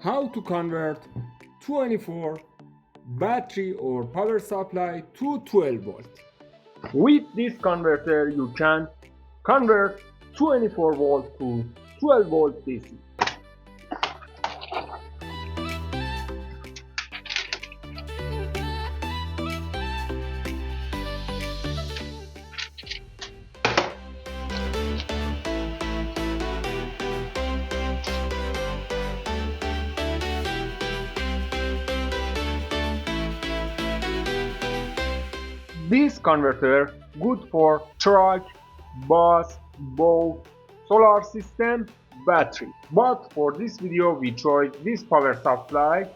how to convert 24 battery or power supply to 12 volt. With this converter you can convert 24 volt to 12 volt DC. This converter good for truck, bus, boat, solar system, battery. But for this video we chose this power supply,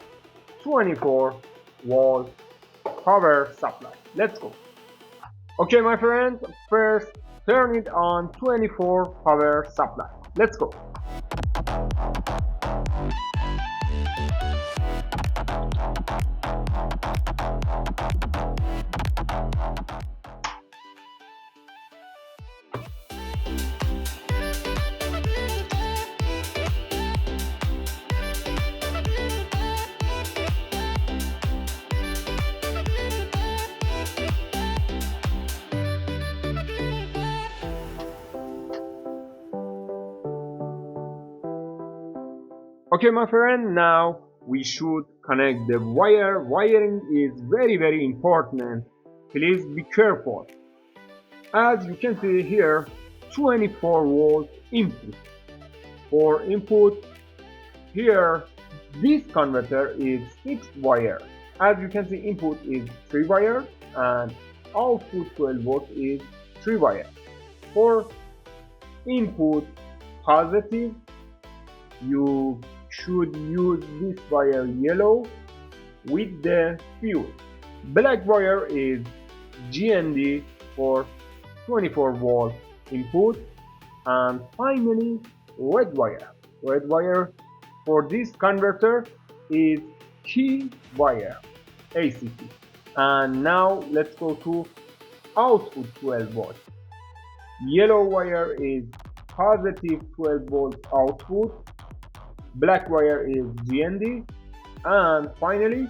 24 volt power supply. Let's go. Okay my friends, first turn it on 24 power supply. Let's go. Okay my friend, now we should connect the wire. Wiring is very important. Please be careful. As you can see here, 24 volt input. For input here, this converter is 6 wire. As you can see, input is 3 wire and output 12 volt is 3 wire. For input positive, you should use this wire yellow with the fuse. Black wire is GND for 24 volt input, and finally red wire. Red wire for this converter is key wire, ACT. And now let's go to output 12 volt. Yellow wire is positive 12 volt output, black wire is GND, and finally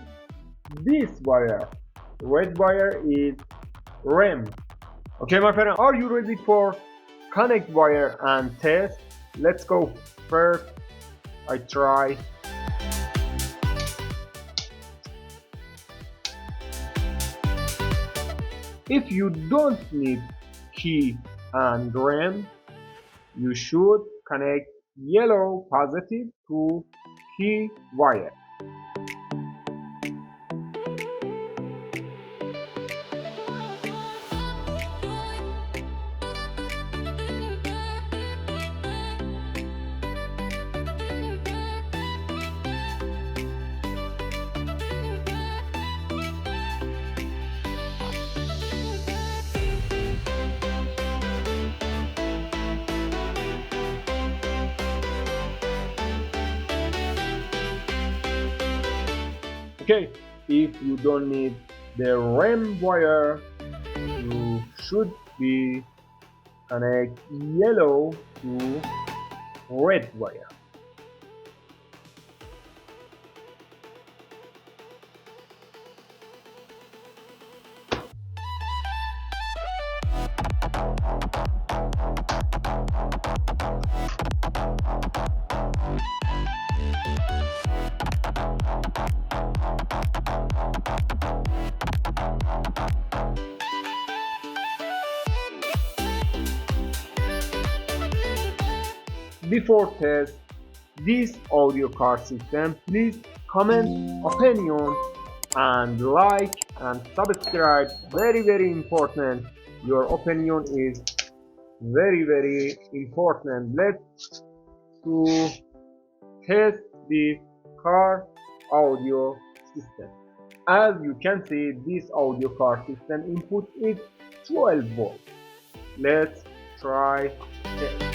this wire, red wire, is REM. Okay my friend, are you ready for connect wire and test? Let's go. First I try. If you don't need key and REM, you should connect yellow positive to key wire. Okay, if you don't need the REM wire, you should be connect yellow to red wire. Before test this audio card system, please comment opinion and like and subscribe. Very important. Your opinion is very important. Let's to test this car audio system. As you can see, this audio card system input is 12 volt. Let's try it.